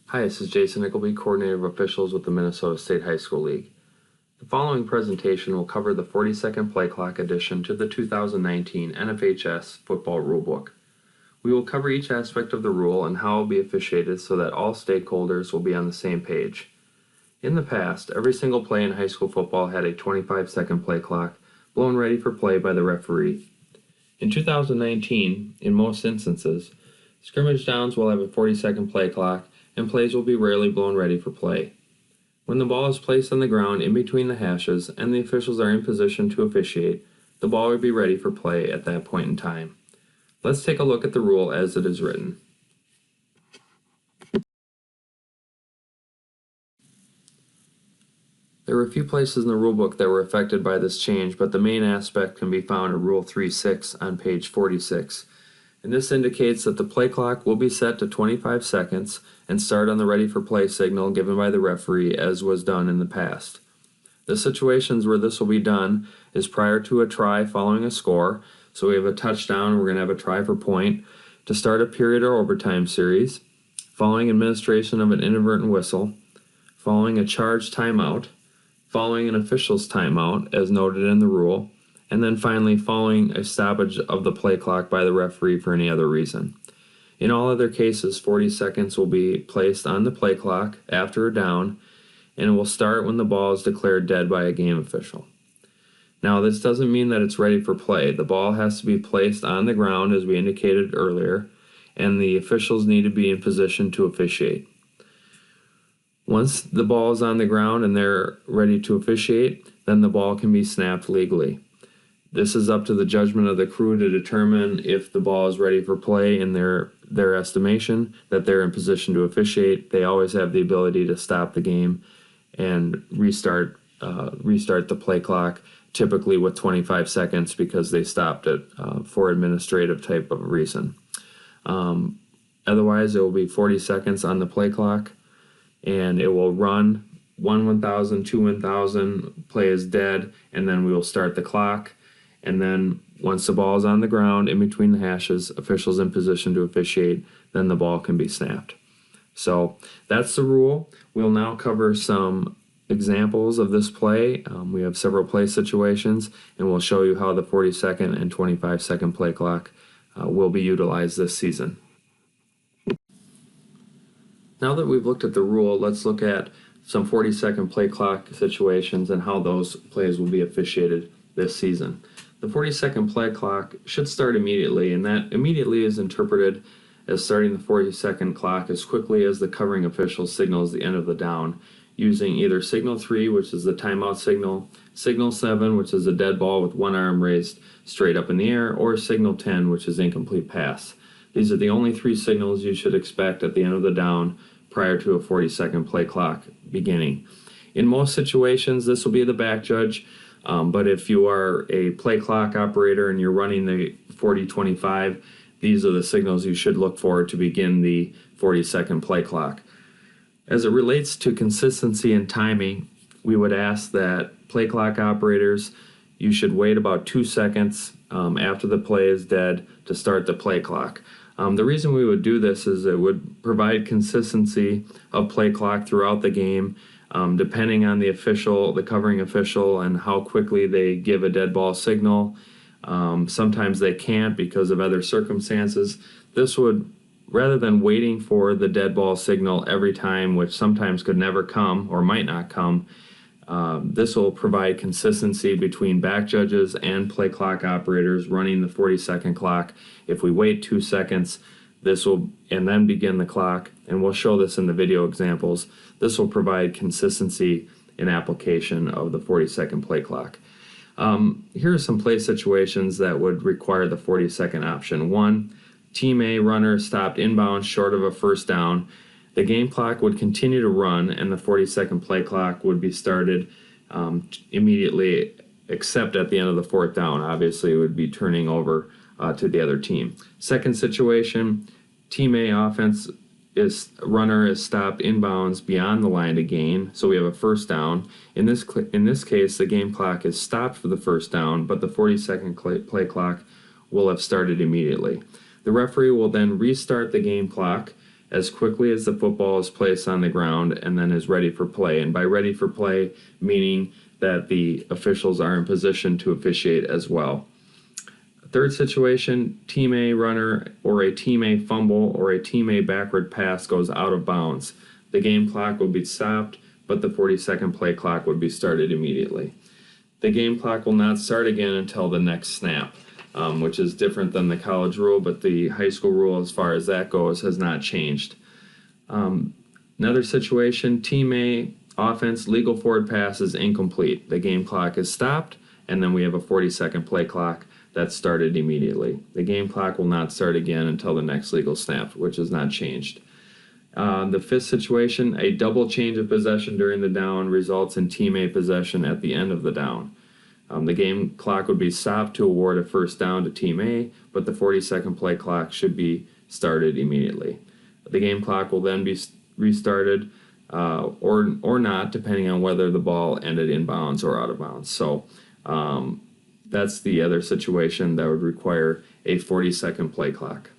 Hi, this is Jason Nickleby, Coordinator of Officials with the Minnesota State High School League. The following presentation will cover the 40-second play clock addition to the 2019 MSHSL football rulebook. We will cover each aspect of the rule and how it will be officiated so that all stakeholders will be on the same page. In the past, every single play in high school football had a 25-second play clock blown ready for play by the referee. In 2019, in most instances, scrimmage downs will have a 40-second play clock and plays will be rarely blown ready for play. When the ball is placed on the ground in between the hashes and the officials are in position to officiate, the ball will be ready for play at that point in time. Let's take a look at the rule as it is written. There were a few places in the rulebook that were affected by this change, but the main aspect can be found in Rule 3.6 on page 46. And this indicates that the play clock will be set to 25 seconds and start on the ready for play signal given by the referee as was done in the past. The situations where this will be done is prior to a try following a score, so we have a touchdown, we're going to have a try for point, to start a period or overtime series, following administration of an inadvertent whistle, following a charged timeout, following an official's timeout as noted in the rule, and then finally following a stoppage of the play clock by the referee for any other reason. In all other cases, 40 seconds will be placed on the play clock after a down, and it will start when the ball is declared dead by a game official. Now, this doesn't mean that it's ready for play. The ball has to be placed on the ground, as we indicated earlier, and the officials need to be in position to officiate. Once the ball is on the ground and they're ready to officiate, then the ball can be snapped legally. This is up to the judgment of the crew to determine if the ball is ready for play in their estimation, that they're in position to officiate. They always have the ability to stop the game and restart the play clock, typically with 25 seconds because they stopped it for administrative type of reason. Otherwise, it will be 40 seconds on the play clock, and it will run 1,000, 2,000, play is dead, and then we will start the clock. And then once the ball is on the ground in between the hashes, officials in position to officiate, then the ball can be snapped. So that's the rule. We'll now cover some examples of this play. We have several play situations, and we'll show you how the 40-second and 25-second play clock will be utilized this season. Now that we've looked at the rule, let's look at some 40-second play clock situations and how those plays will be officiated this season. The 40-second play clock should start immediately, and that immediately is interpreted as starting the 40-second clock as quickly as the covering official signals the end of the down, using either signal 3, which is the timeout signal, signal 7, which is a dead ball with one arm raised straight up in the air, or signal 10, which is incomplete pass. These are the only three signals you should expect at the end of the down prior to a 40-second play clock beginning. In most situations, this will be the back judge. But if you are a play clock operator and you're running the 40-25, these are the signals you should look for to begin the 40-second play clock. As it relates to consistency and timing, we would ask that play clock operators, you should wait about 2 seconds after the play is dead to start the play clock. The reason we would do this is it would provide consistency of play clock throughout the game. Depending on the covering official, and how quickly they give a dead ball signal. Sometimes they can't because of other circumstances. This would, rather than waiting for the dead ball signal every time, which sometimes could never come or might not come, this will provide consistency between back judges and play clock operators running the 40-second clock. If we wait 2 seconds, and then begin the clock, and we'll show this in the video examples, this will provide consistency in application of the 40-second play clock. Here are some play situations that would require the 40-second option. 1, Team A runner stopped inbounds short of a first down. The game clock would continue to run, and the 40-second play clock would be started immediately, except at the end of the fourth down. Obviously, it would be turning over to the other team. Second situation, Team A runner is stopped inbounds beyond the line to gain, so we have a first down. In this case, the game clock is stopped for the first down, but the 40-second play clock will have started immediately. The referee will then restart the game clock as quickly as the football is placed on the ground and then is ready for play. And by ready for play, meaning that the officials are in position to officiate as well. Third situation, Team A runner or a Team A fumble or a Team A backward pass goes out of bounds. The game clock will be stopped, but the 40-second play clock would be started immediately. The game clock will not start again until the next snap, which is different than the college rule, but the high school rule as far as that goes has not changed. Another situation, Team A offense, legal forward pass is incomplete. The game clock is stopped, and then we have a 40-second play clock that's started immediately. The game clock will not start again until the next legal snap, which is not changed. The fifth situation, a double change of possession during the down results in Team A possession at the end of the down. The game clock would be stopped to award a first down to Team A, but the 40-second play clock should be started immediately. The game clock will then be restarted or not, depending on whether the ball ended in bounds or out of bounds. So that's the other situation that would require a 40-second play clock.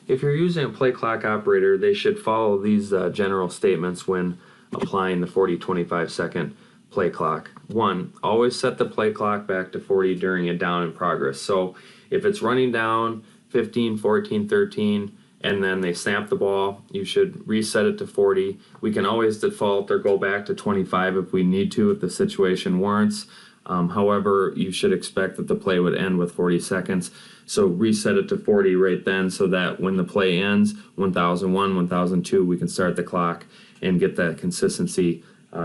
If you're using a play clock operator, they should follow these general statements when applying the 40-25 second play clock. 1, always set the play clock back to 40 during a down in progress. So if it's running down 15, 14, 13, and then they snap the ball, you should reset it to 40. We can always default or go back to 25 if we need to, if the situation warrants. However, you should expect that the play would end with 40 seconds. So reset it to 40 right then so that when the play ends, 1001, 1002, we can start the clock and get that consistency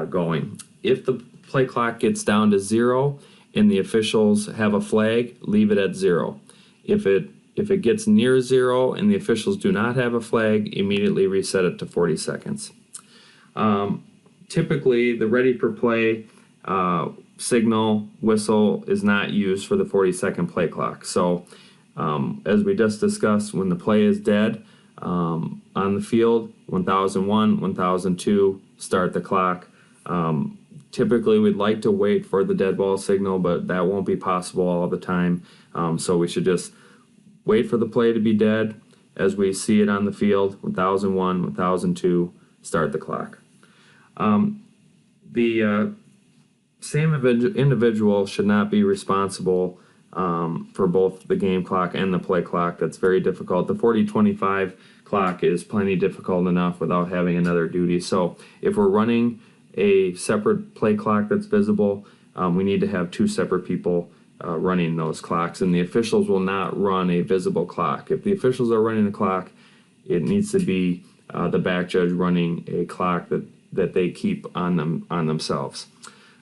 going. If the play clock gets down to 0 and the officials have a flag, leave it at 0. If it gets near 0 and the officials do not have a flag, immediately reset it to 40 seconds. Typically, the ready for play signal whistle is not used for the 40-second play clock. So as we just discussed, when the play is dead on the field, 1001, 1002, start the clock. Typically, we'd like to wait for the dead ball signal, but that won't be possible all the time. So we should just wait for the play to be dead as we see it on the field, 1001, 1002, start the clock. The same individual should not be responsible for both the game clock and the play clock. That's very difficult. The 40-25 clock is plenty difficult enough without having another duty. So if we're running a separate play clock that's visible, we need to have 2 separate people running those clocks, and the officials will not run a visible clock. If the officials are running the clock, it needs to be the back judge running a clock that they keep on themselves.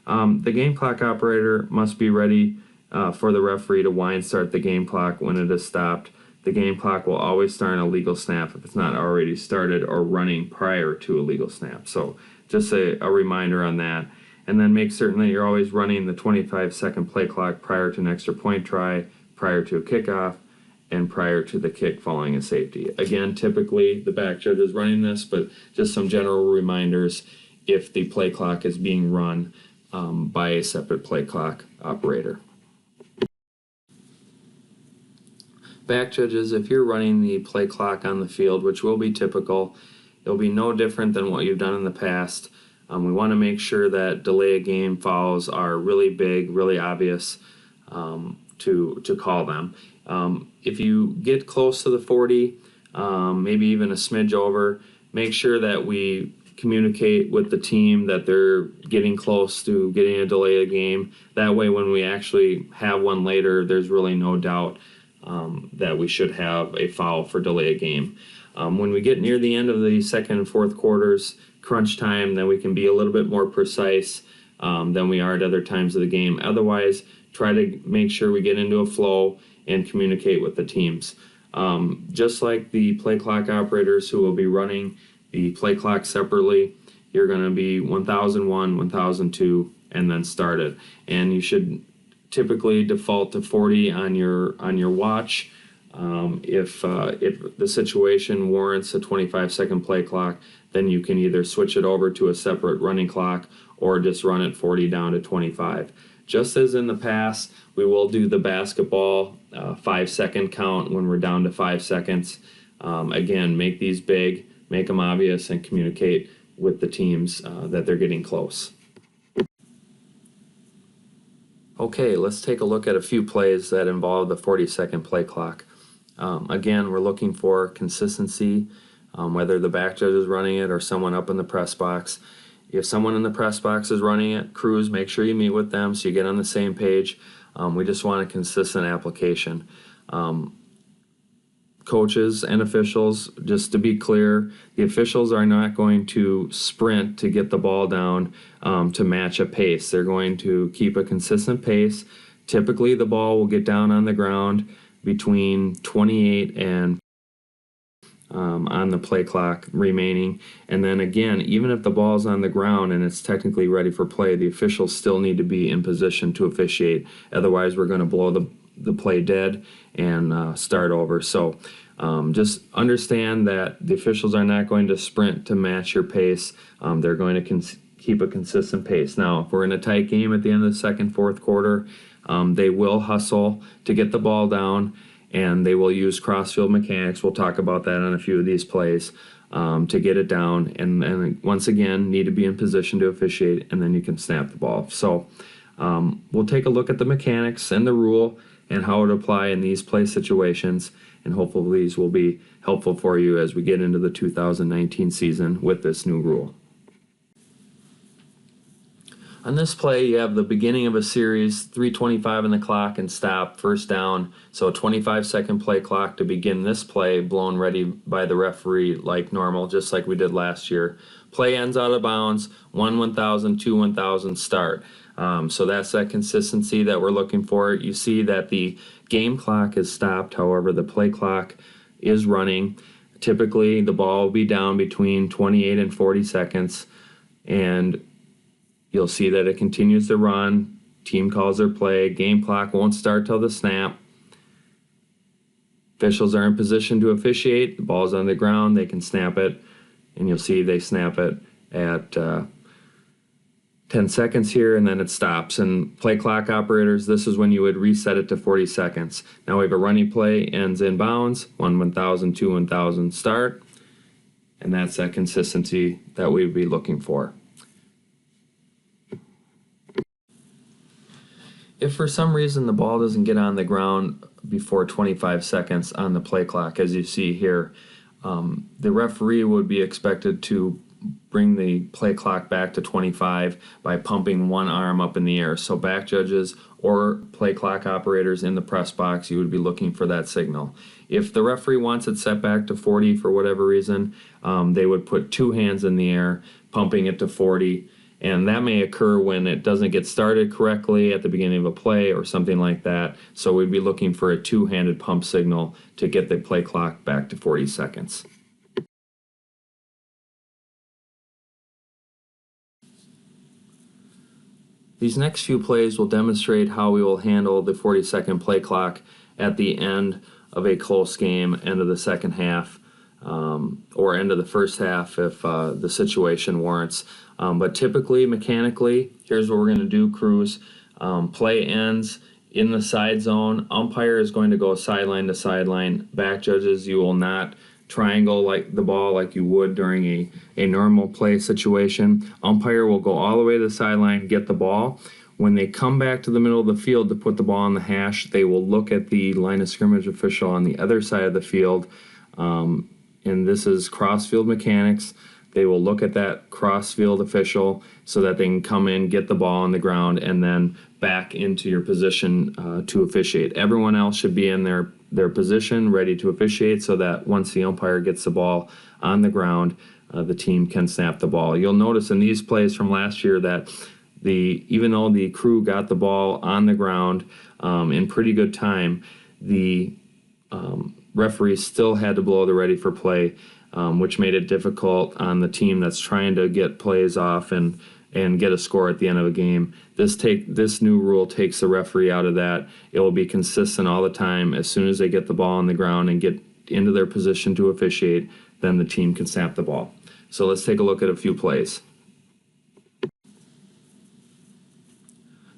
The game clock operator must be ready for the referee to wind start the game clock when it is stopped. The game clock will always start a legal snap if it's not already started or running prior to a legal snap. So just a reminder on that. And then make certain that you're always running the 25-second play clock prior to an extra point try, prior to a kickoff, and prior to the kick following a safety. Again, typically the back judge is running this, but just some general reminders if the play clock is being run by a separate play clock operator. Back judges, if you're running the play clock on the field, which will be typical, it'll be no different than what you've done in the past. We want to make sure that delay of game fouls are really big, really obvious to call them. If you get close to the 40, maybe even a smidge over, make sure that we communicate with the team that they're getting close to getting a delay of game. That way when we actually have one later, there's really no doubt that we should have a foul for delay of game. When we get near the end of the second and fourth quarters, crunch time, then we can be a little bit more precise than we are at other times of the game. Otherwise, try to make sure we get into a flow and communicate with the teams. Just like the play clock operators who will be running the play clock separately, you're going to be 1001, 1002, and then start it. And you should typically default to 40 on your watch. If the situation warrants a 25-second play clock, then you can either switch it over to a separate running clock or just run it 40 down to 25. Just as in the past, we will do the basketball 5-second count when we're down to 5 seconds. Again, make these big, make them obvious, and communicate with the teams that they're getting close. Okay, let's take a look at a few plays that involve the 40-second play clock. Again, we're looking for consistency, whether the back judge is running it or someone up in the press box. If someone in the press box is running it, crews, make sure you meet with them so you get on the same page. We just want a consistent application. Coaches and officials, just to be clear, the officials are not going to sprint to get the ball down to match a pace. They're going to keep a consistent pace. Typically, the ball will get down on the ground between 28 and on the play clock remaining. And then again, even if the ball's on the ground and it's technically ready for play, the officials still need to be in position to officiate. Otherwise, we're going to blow the play dead and start over. So just understand that the officials are not going to sprint to match your pace. They're going to keep a consistent pace. Now, if we're in a tight game at the end of the second, fourth quarter, they will hustle to get the ball down, and they will use crossfield mechanics. We'll talk about that on a few of these plays to get it down. And once again, need to be in position to officiate, and then you can snap the ball. So we'll take a look at the mechanics and the rule and how it apply in these play situations. And hopefully these will be helpful for you as we get into the 2019 season with this new rule. On this play, you have the beginning of a series, 3:25 on the clock, and stop, first down. So a 25-second play clock to begin this play, blown ready by the referee like normal, just like we did last year. Play ends out of bounds, 1,000, 2,000, start. So that's that consistency that we're looking for. You see that the game clock is stopped, however, the play clock is running. Typically, the ball will be down between 28 and 40 seconds, and you'll see that it continues to run. Team calls their play. Game clock won't start till the snap. Officials are in position to officiate. The ball's on the ground. They can snap it, and you'll see they snap it at 10 seconds here, and then it stops. And play clock operators, this is when you would reset it to 40 seconds. Now we have a running play, ends in bounds, 1,000, 2,000, start. And that's that consistency that we'd be looking for. If for some reason the ball doesn't get on the ground before 25 seconds on the play clock, as you see here, the referee would be expected to bring the play clock back to 25 by pumping one arm up in the air. So back judges or play clock operators in the press box, you would be looking for that signal. If the referee wants it set back to 40 for whatever reason, they would put two hands in the air, pumping it to 40. And that may occur when it doesn't get started correctly at the beginning of a play or something like that. So we'd be looking for a two-handed pump signal to get the play clock back to 40 seconds. These next few plays will demonstrate how we will handle the 40-second play clock at the end of a close game, end of the second half, or end of the first half if the situation warrants. But typically, mechanically, here's what we're going to do, crews. Play ends in the side zone. Umpire is going to go sideline to sideline. Back judges, you will not triangle like the ball like you would during a normal play situation. Umpire will go all the way to the sideline, get the ball. When they come back to the middle of the field to put the ball on the hash, they will look at the line of scrimmage official on the other side of the field. And this is cross-field mechanics. They will look at that cross-field official so that they can come in, get the ball on the ground, and then back into your position to officiate. Everyone else should be in their position, ready to officiate, so that once the umpire gets the ball on the ground, the team can snap the ball. You'll notice in these plays from last year that even though the crew got the ball on the ground in pretty good time, the referees still had to blow the ready for play, which made it difficult on the team that's trying to get plays off and get a score at the end of a game. This new rule takes the referee out of that. It will be consistent all the time. As soon as they get the ball on the ground and get into their position to officiate, then the team can snap the ball. So let's take a look at a few plays.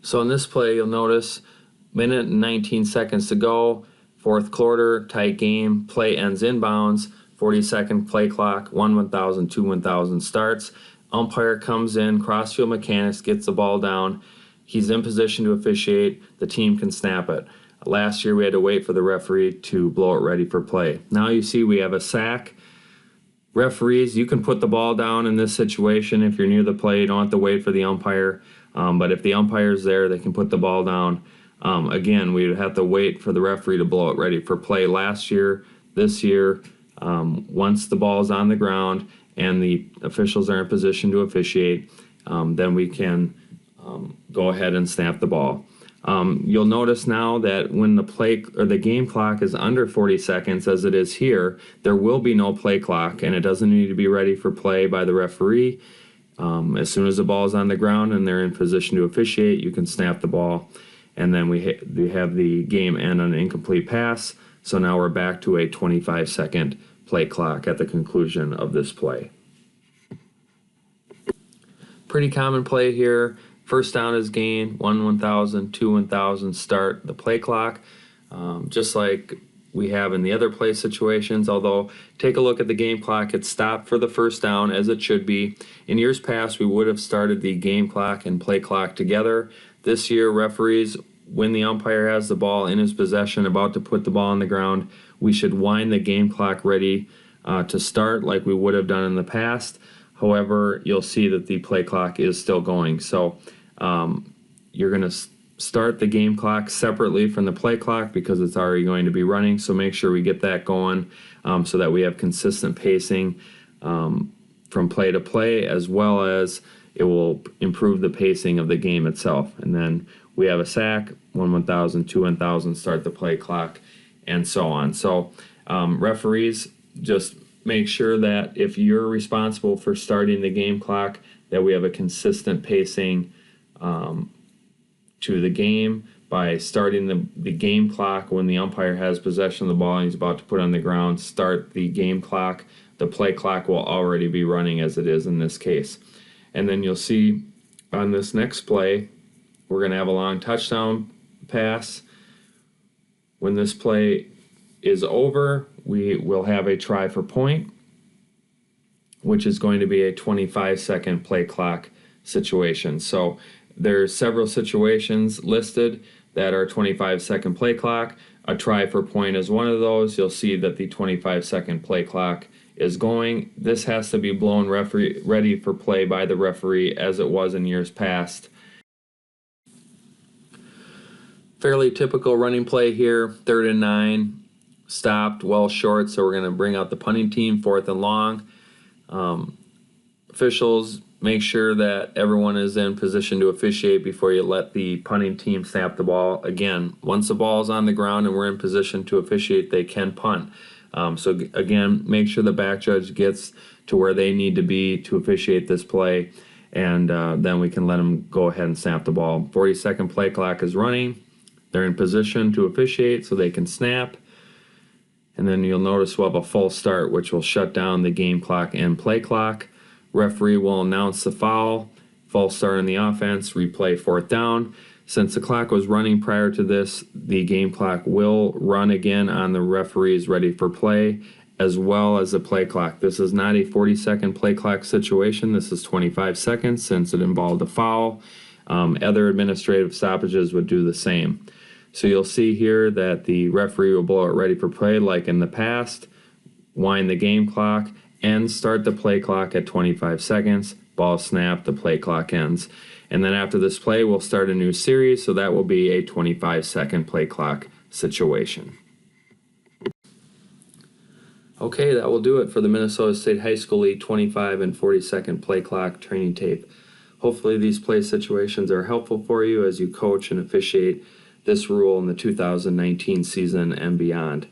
So in this play, you'll notice minute and 19 seconds to go. Fourth quarter, tight game, play ends inbounds, 40-second play clock, 1,000, 1,000 starts. Umpire comes in, crossfield mechanics, gets the ball down. He's in position to officiate. The team can snap it. Last year we had to wait for the referee to blow it ready for play. Now you see we have a sack. Referees, you can put the ball down in this situation if you're near the play. You don't have to wait for the umpire. But if the umpire's there, they can put the ball down. Again, we would have to wait for the referee to blow it ready for play. Last year, this year, once the ball is on the ground and the officials are in position to officiate, then we can go ahead and snap the ball. You'll notice now that when the play or the game clock is under 40 seconds, as it is here, there will be no play clock, and it doesn't need to be ready for play by the referee. As soon as the ball is on the ground and they're in position to officiate, you can snap the ball. And then we have the game end on an incomplete pass. So now we're back to a 25-second play clock at the conclusion of this play. Pretty common play here. First down is gain, 1,000, 1,000, start the play clock. Just like we have in the other play situations, although take a look at the game clock. It's stopped for the first down, as it should be. In years past, we would have started the game clock and play clock together. This year, referees, when the umpire has the ball in his possession, about to put the ball on the ground, we should wind the game clock ready to start like we would have done in the past. However, you'll see that the play clock is still going. So you're going to start the game clock separately from the play clock because it's already going to be running. So make sure we get that going so that we have consistent pacing from play to play, as well as it will improve the pacing of the game itself. And then we have a sack, 1,000, 1,000, start the play clock, and so on. So referees, just make sure that if you're responsible for starting the game clock, that we have a consistent pacing to the game by starting the game clock when the umpire has possession of the ball and he's about to put it on the ground. Start the game clock. The play clock will already be running, as it is in this case. And then you'll see on this next play, we're going to have a long touchdown pass. When this play is over, we will have a try for point, which is going to be a 25-second play clock situation. So there's several situations listed that are 25-second play clock. A try for point is one of those. You'll see that the 25-second play clock is going. This has to be blown ready for play by the referee, as it was in years past. Fairly typical running play here, 3rd and 9, stopped, well short, so we're going to bring out the punting team, 4th and long. Officials, make sure that everyone is in position to officiate before you let the punting team snap the ball. Again, once the ball is on the ground and we're in position to officiate, they can punt. So again, make sure the back judge gets to where they need to be to officiate this play, and then we can let them go ahead and snap the ball. 40-second play clock is running. They're in position to officiate so they can snap. And then you'll notice we'll have a false start, which will shut down the game clock and play clock. Referee will announce the foul, false start on the offense, replay 4th down. Since the clock was running prior to this, the game clock will run again on the referees ready for play, as well as the play clock. This is not a 40-second play clock situation. This is 25 seconds since it involved a foul. Other administrative stoppages would do the same. So you'll see here that the referee will blow it ready for play like in the past, wind the game clock, and start the play clock at 25 seconds. Ball snapped, the play clock ends. And then after this play, we'll start a new series, so that will be a 25-second play clock situation. Okay, that will do it for the Minnesota State High School League 25 and 40-second play clock training tape. Hopefully these play situations are helpful for you as you coach and officiate this rule in the 2019 season and beyond.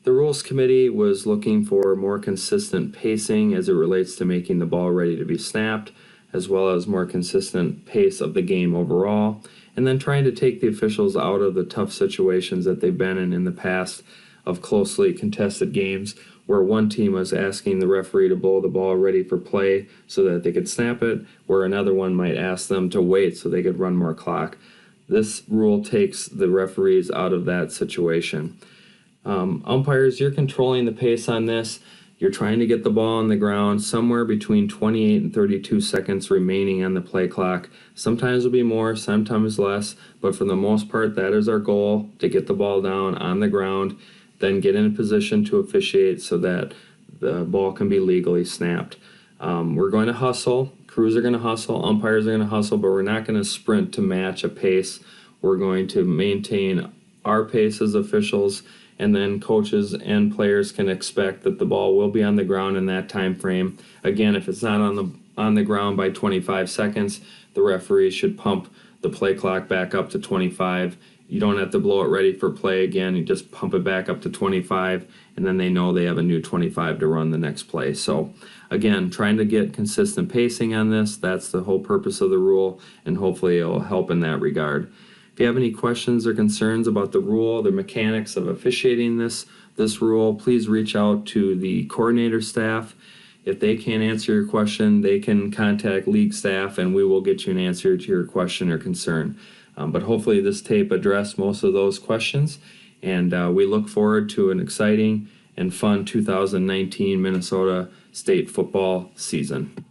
The Rules Committee was looking for more consistent pacing as it relates to making the ball ready to be snapped, as well as more consistent pace of the game overall, and then trying to take the officials out of the tough situations that they've been in the past of closely contested games where one team was asking the referee to blow the ball ready for play so that they could snap it, where another one might ask them to wait so they could run more clock. This rule takes the referees out of that situation. Umpires, you're controlling the pace on this. You're trying to get the ball on the ground somewhere between 28 and 32 seconds remaining on the play clock. Sometimes it'll be more, sometimes less, but for the most part, that is our goal, to get the ball down on the ground, then get in a position to officiate so that the ball can be legally snapped. We're going to hustle. Crews are going to hustle. Umpires are going to hustle, but we're not going to sprint to match a pace. We're going to maintain our pace as officials, and then coaches and players can expect that the ball will be on the ground in that time frame. Again, if it's not on the ground by 25 seconds, the referee should pump the play clock back up to 25. You don't have to blow it ready for play again. You just pump it back up to 25, and then they know they have a new 25 to run the next play. So again, trying to get consistent pacing on this. That's the whole purpose of the rule, and hopefully it will help in that regard. If you have any questions or concerns about the rule, the mechanics of officiating this rule, please reach out to the coordinator staff. If they can't answer your question, they can contact league staff, and we will get you an answer to your question or concern. But hopefully this tape addressed most of those questions, and we look forward to an exciting and fun 2019 Minnesota State football season.